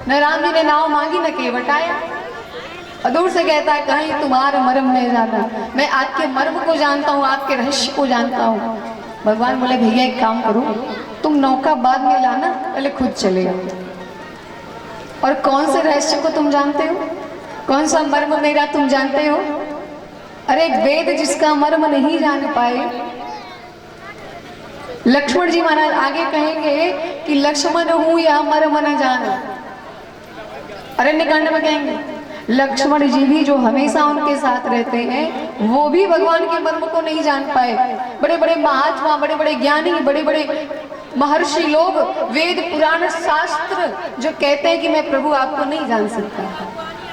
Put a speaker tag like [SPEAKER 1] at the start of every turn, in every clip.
[SPEAKER 1] न राम जी ने नाव मांगी न केवट आया। और दूर से कहता है कहीं तुम्हारा मर्म नहीं जाना, मैं आपके मर्म को जानता हूँ, आपके रहस्य को जानता हूँ। भगवान बोले भैया एक काम करो, तुम नौका बाद में लाना, पहले खुद चले आओ। और कौन से रहस्य को तुम जानते हो, कौन सा मर्म मेरा तुम जानते हो? अरे वेद जिसका मर्म नहीं जान पाए। लक्ष्मण जी महाराज आगे कहेंगे कि लक्ष्मण हूं या मर्म न जाना। अरण्यकांड में कहेंगे लक्ष्मण जी भी जो हमेशा उनके साथ रहते हैं वो भी भगवान के मर्म को नहीं जान पाए। बड़े बड़े महात्मा, बड़े बड़े ज्ञानी, बड़े बड़े महर्षि लोग वेद पुराण शास्त्र जो कहते हैं कि मैं प्रभु आपको नहीं जान सकता।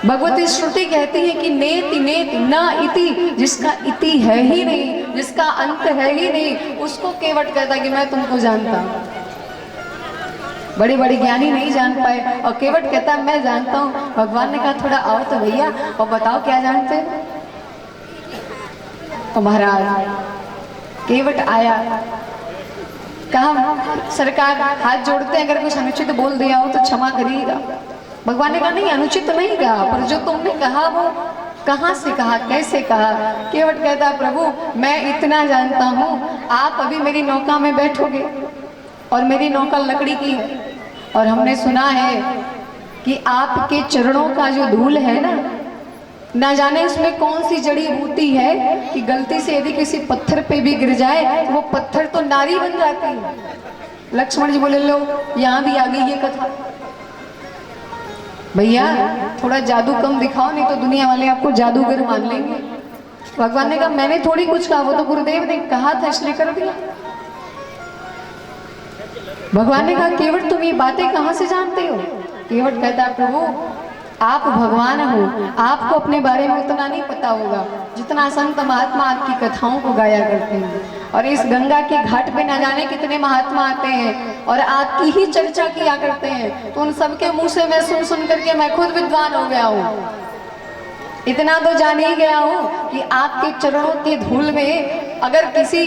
[SPEAKER 1] भगवती श्रुति कहती है कि नेति नेति न इति, जिसका इति है ही नहीं, जिसका अंत है ही नहीं, उसको केवट कहता है कि मैं तुमको जानता हूं। बड़े बड़े ज्ञानी नहीं जान पाए और केवट कहता है मैं जानता हूं। भगवान ने कहा थोड़ा आओ तो भैया और बताओ क्या जानते हैं। तो महाराज केवट आया, कहा सरकार हाथ जोड़ते हैं, अगर कुछ अनुचित बोल दिया हो तो क्षमा करिएगा। भगवान ने कहा नहीं अनुचित तो नहीं कहा, पर जो तुमने कहा वो कहाँ से कहा, कैसे कहा? केवट कहता प्रभु मैं इतना जानता हूँ, आप अभी मेरी नौका में बैठोगे और मेरी नौका लकड़ी की है, और हमने सुना है कि आपके चरणों का जो धूल है ना जाने उसमें कौन सी जड़ी बूटी है कि गलती से यदि किसी पत्थर पे भी गिर जाए वो पत्थर तो नारी बन जाती है। लक्ष्मण जी बोले लो यहाँ भी आ गई ये कथा। भैया थोड़ा जादू कम दिखाओ, नहीं तो दुनिया वाले आपको जादूगर मान लेंगे। भगवान ने कहा मैंने थोड़ी कुछ कहा, वो तो गुरुदेव ने कहा था इसलिए कर दिया। भगवान ने कहा केवट तुम ये बातें कहाँ से जानते हो? केवट कहता प्रभु आप भगवान हो, आपको अपने बारे में उतना नहीं पता होगा जितना संत महात्मा आपकी कथाओं को गाया करते हैं। और इस गंगा के घाट पे न जाने कितने महात्मा आते हैं और आपकी ही चर्चा किया करते हैं, तो उन सबके मुंह से मैं सुन सुन करके मैं खुद विद्वान हो गया हूँ। इतना तो जान ही गया हूँ कि आपके चरणों के धूल में अगर किसी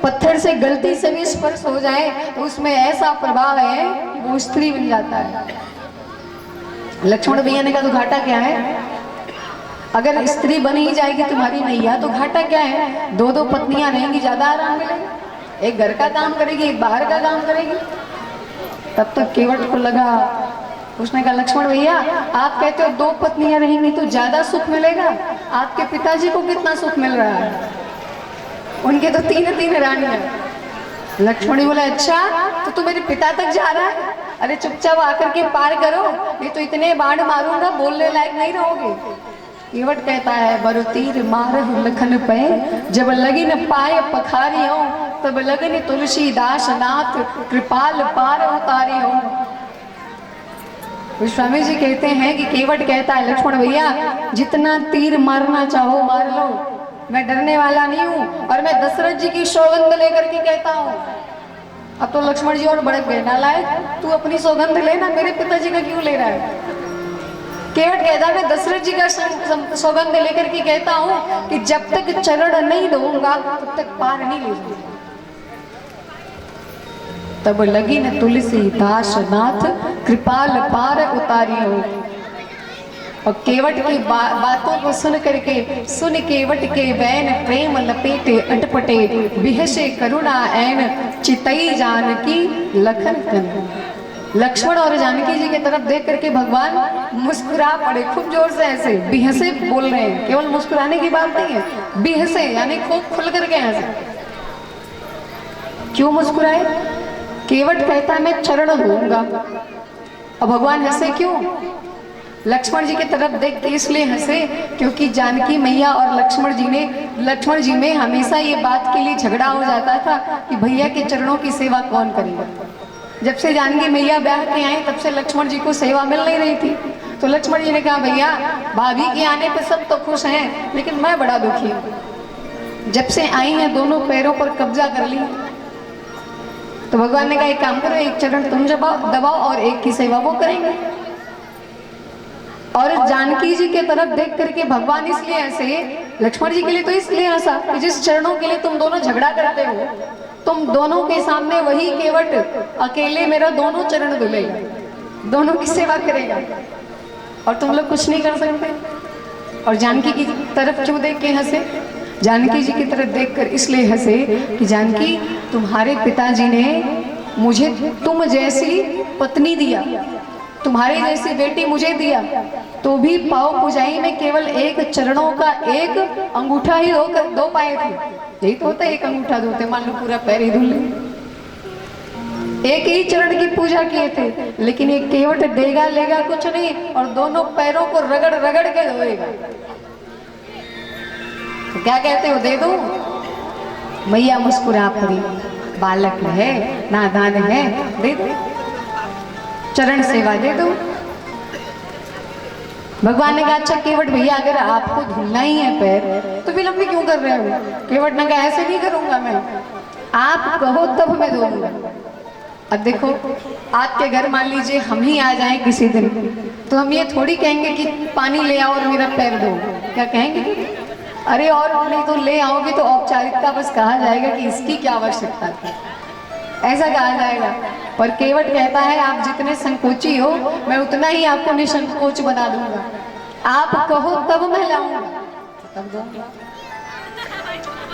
[SPEAKER 1] पत्थर से गलती से भी स्पर्श हो जाए तो उसमें ऐसा प्रभाव है कि वो स्त्री बन जाता है। लक्ष्मण भैया ने कहा तो घाटा क्या है? अगर स्त्री बन ही जाएगी तुम्हारी मैया तो घाटा क्या है? दो दो पत्नियां रहेंगी, ज्यादा आराम मिलेगा। एक घर का काम करेगी, एक बाहर का काम करेगी। तब तक केवट को लगा, उसने कहा लक्ष्मण भैया आप कहते हो दो पत्नियां रहेंगी तो ज्यादा सुख मिलेगा, आपके पिताजी को कितना सुख मिल रहा है? उनके तो तीन तीन रानियां। लक्ष्मण बोला अच्छा तो तू मेरे पिता तक जा रहा है? अरे चुपचाप आकर के पार करो, नहीं तो इतने बाण मारूंगा बोलने लायक नहीं रहोगे। केवट कहता है बरु तीर मारहु लखन पे, जब लगिन पाए पखारी हो, तब लगन तुलसीदास नाथ कृपाल पार उतारी हो। स्वामी जी कहते हैं कि केवट कहता है लक्ष्मण भैया जितना तीर मारना चाहो मार लो, मैं डरने वाला नहीं हूँ, और मैं दशरथ जी की सौगंध लेकर के कहता हूँ। अब तो लक्ष्मण जी और भड़क गए, नालायक तू अपनी सौगंध लेना, मेरे पिताजी का क्यों ले रहा है? केवट कहता मैं दशरथ जी का सौगंध लेकर के कहता हूँ कि जब तक चरण नहीं दूंगा तब तक पार नहीं ले जाऊंगा। तब लगी न तुलसी दास नाथ कृपाल पार उतारी हो। और केवट की बातों को सुन केवट के बैन प्रेम लपेटे अटपटे, बिहसे करुणा ऐन चितई जानकी लखन तन। लक्ष्मण और जानकी जी की तरफ देख करके भगवान मुस्कुरा पड़े, खूब जोर से ऐसे बिहसे बोल रहे हैं। केवल मुस्कुराने की बात नहीं है, बिहसे यानी खूब खुल करके ऐसे। क्यों मुस्कुराए? केवट कहता है मैं चरण दूंगा, और भगवान हंसे क्यों? लक्ष्मण जी की तरफ देख के इसलिए हंसे क्योंकि जानकी मैया और लक्ष्मण जी में हमेशा ये बात के लिए झगड़ा हो जाता था कि भैया के चरणों की सेवा कौन करेगा। जब से जानकी मैया ब्याह के आए तब से लक्ष्मण जी को सेवा मिल नहीं रही थी, तो लक्ष्मण जी ने कहा भैया भाभी के आने पे सब तो खुश हैं लेकिन मैं बड़ा दुखी हूँ। जब से आई हैं दोनों पैरों पर कब्जा कर ली। तो भगवान ने कहा एक काम करो, एक चरण तुम दबाओ और एक की सेवा वो करेंगे। और जानकी जी के तरफ देख करके भगवान इसलिए हंसे, लक्ष्मण जी के लिए तो इसलिए हंसा कि जिस चरणों के लिए तुम दोनों झगड़ा करते हो, तुम दोनों के सामने वही केवट अकेले मेरा दोनों चरण धुलेगा। दोनों की सेवा करेगा और तुम लोग कुछ नहीं कर सकते। और जानकी की तरफ क्यों देख के हंसे? जानकी जी की तरफ देखकर इसलिए हंसे कि जानकी, तुम्हारे पिताजी ने मुझे तुम जैसी पत्नी दिया, तुम्हारी जैसी बेटी मुझे दिया, तो भी पाव पुजाई में केवल एक चरणों का एक अंगूठा ही दो पाए थे। यही तो होता है, एक अंगूठा धोते, मान लो पूरा पैर ही धुल ले। एक ही चरण की पूजा किए थे, लेकिन ये केवट देगा लेगा कुछ नहीं और दोनों पैरों को रगड़ रगड़ के धोएगा। तो क्या कहते हो, दे दो? मैया मुस्कुरा पड़ी, बालक है, नादान है, दे दो, चरण सेवा दे दो। भगवान ने कहा, अच्छा केवट भैया, अगर आपको धुलना ही है पैर तो विलंब क्यों कर रहे हो? केवट ने कहा, ऐसे नहीं करूंगा मैं, आप कहो तब मैं धोऊंगा। अब देखो, आपके घर मान लीजिए हम ही आ जाएं किसी दिन, तो हम ये थोड़ी कहेंगे कि पानी ले आओ और मेरा पैर धो। क्या कहेंगे? अरे और नहीं तो ले आओगे तो औपचारिकता बस कहा जाएगा कि इसकी क्या आवश्यकता थी, ऐसा कहा जाएगा। पर केवट कहता है, आप जितने संकोची हो मैं उतना ही आपको निसंकोच बना दूंगा। आप कहो तब मैं लाऊंगा, तब दूंगा।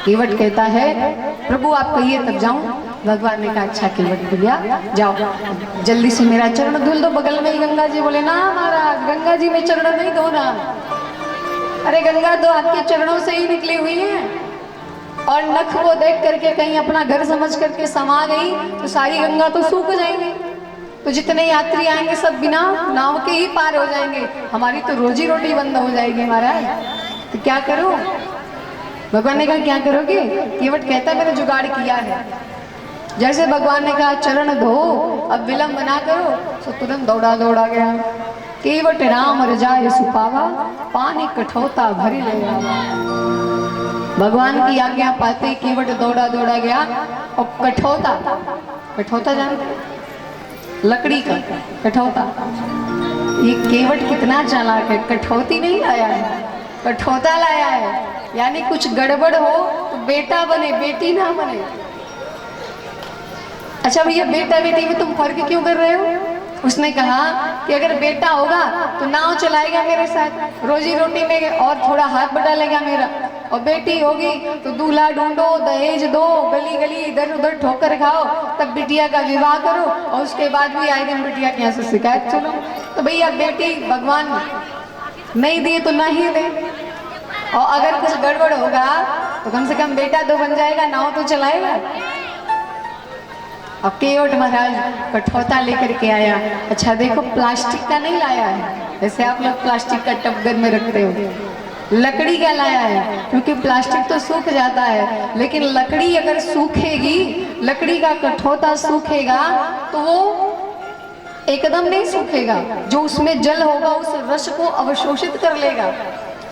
[SPEAKER 1] केवट कहता है, प्रभु आप कहिए तब जाऊं। भगवान ने कहा, अच्छा केवट भैया जाओ, जल्दी से मेरा चरण धुल दो, बगल में ही गंगा जी। बोले, ना महाराज, गंगा जी में चरण नहीं धोना। अरे गंगा तो आपके चरणों से ही निकली हुई है, और नख को देख करके कहीं अपना घर समझ करके समा गई तो सारी गंगा तो सूख जाएंगी, तो जितने यात्री आएंगे सब बिना नाव के ही पार हो जाएंगे, हमारी तो रोजी रोटी बंद हो जाएगी महाराज। तो क्या करो? भगवान ने कहा, क्या करोगे? केवट कहता है, मैंने जुगाड़ किया है। जैसे भगवान ने कहा चरण धो, अब विलंब ना करो, तो तुरंत दौड़ा दौड़ा गया। केवट राम रजाए सुपावा, पानी कठौता भरी ले आवा। भगवान की आज्ञा पाते केवट दौड़ा दौड़ा गया और कठौता, कठौता जानते, लकड़ी का कठौता। ये केवट कितना चालाक है, कठौती नहीं लाया है, कठौता लाया है। यानी कुछ गड़बड़ हो तो बेटा बने, बेटी ना बने। अच्छा भैया, बेटा बेटी में तुम फर्क क्यों कर रहे हो? उसने कहा कि अगर बेटा होगा तो नाव चलाएगा मेरे साथ, रोजी रोटी में और थोड़ा हाथ बटालेगा मेरा, और बेटी होगी तो दूल्हा ढूंढो, दहेज दो, गली गली इधर उधर ठोकर खाओ, तब बिटिया का विवाह करो और उसके बाद भी आए दिन बिटिया के यहाँ से शिकायत सुनो। तो भैया बेटी भगवान नहीं दिए तो ना ही दे, और अगर कुछ गड़बड़ होगा तो कम से कम बेटा तो बन जाएगा, नाव तो चलाएगा। अब केवट महाराज कठौता लेकर के आया। अच्छा देखो, प्लास्टिक का नहीं लाया है, जैसे आप लोग प्लास्टिक का टब में रखते हो, लकड़ी का लाया है, क्योंकि प्लास्टिक तो सूख जाता है, लेकिन लकड़ी अगर सूखेगी, लकड़ी का कठौता सूखेगा तो वो एकदम नहीं सूखेगा, जो उसमें जल होगा उस रस को अवशोषित कर लेगा।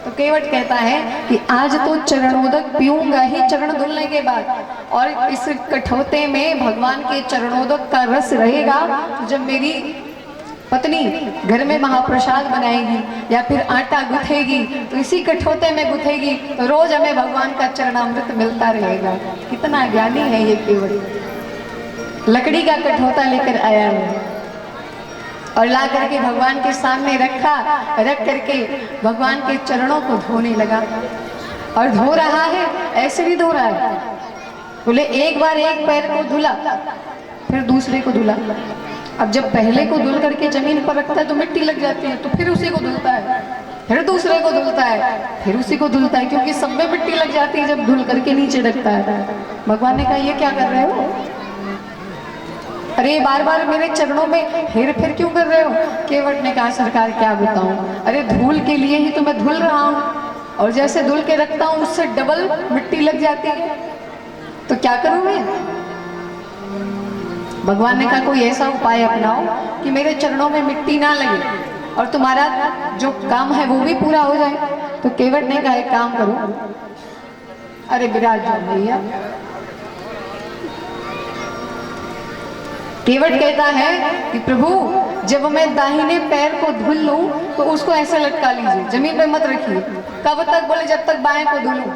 [SPEAKER 1] तो केवट कहता है कि आज तो चरणोदक पीऊंगा ही चरण धुलने के बाद, और इस कठौते में भगवान के चरणोदक का रस रहेगा। तो जब मेरी पत्नी घर में महाप्रसाद बनाएगी या फिर आटा गुथेगी तो इसी कठौते में गुथेगी, तो रोज हमें भगवान का चरणामृत मिलता रहेगा। कितना ज्ञानी है ये केवट। लकड़ी का कठौता लेकर आया है और ला करके भगवान के सामने रखा, रख करके भगवान के चरणों को धोने लगा। और धो रहा है, ऐसे भी धो रहा है। बोले एक बार एक पैर को धुला, फिर दूसरे को धुला। अब जब पहले को धुल करके जमीन पर रखता है तो मिट्टी लग जाती है, तो फिर उसी को धुलता है, फिर दूसरे को धुलता है, फिर उसी को धुलता है, क्योंकि सब में मिट्टी लग जाती है जब धुल करके नीचे रखता है। भगवान ने कहा, ये क्या कर रहे हो? अरे बार बार मेरे चरणों में हेर फेर क्यों कर रहे हो? केवट ने कहा, सरकार क्या बताऊं, अरे धूल के लिए ही तो मैं धुल रहा हूं, और जैसे धुल के रखता हूं उससे डबल मिट्टी लग जाती है, तो क्या करूं मैं? भगवान ने कहा, कोई ऐसा उपाय अपनाओ कि मेरे चरणों में मिट्टी ना लगे और तुम्हारा जो काम है वो भी पूरा हो जाए। तो केवट ने कहा, एक काम करो, अरे विराज भैया। केवट कहता है कि प्रभु जब मैं दाहिने पैर को धुल लूं तो उसको ऐसे लटका लीजिए, जमीन पे मत रखिए। कब तक? बोले जब तक बाएं को धुलूं।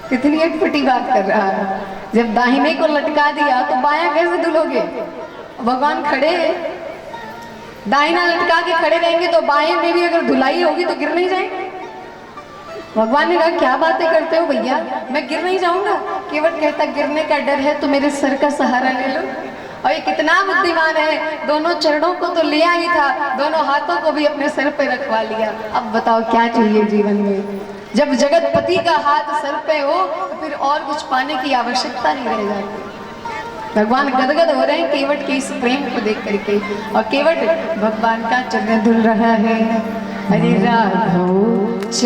[SPEAKER 1] कितनी अटपटी बात कर रहा है, जब दाहिने को लटका दिया तो बायां कैसे धुलोगे? भगवान खड़े दाहिना लटका के खड़े रहेंगे तो बाएं में भी अगर धुलाई होगी तो गिर नहीं जाएंगे। भगवान ने कहा क्या बातें करते हो भैया, मैं गिर नहीं जाऊंगा। केवट कहता गिरने का डर है तो मेरे सर का सहारा ले लो। और ये कितना बुद्धिमान है, दोनों चरणों को तो लिया ही था, दोनों हाथों को भी अपने सर पे रखवा लिया। अब बताओ क्या चाहिए जीवन में। जब जगतपति का हाथ सर पे हो तो फिर और कुछ पाने की आवश्यकता नहीं रह जाती। भगवान गदगद हो रहे हैं केवट के इस प्रेम को देख करके, और केवट भगवान का चरण धुल रहा है। अरे राघव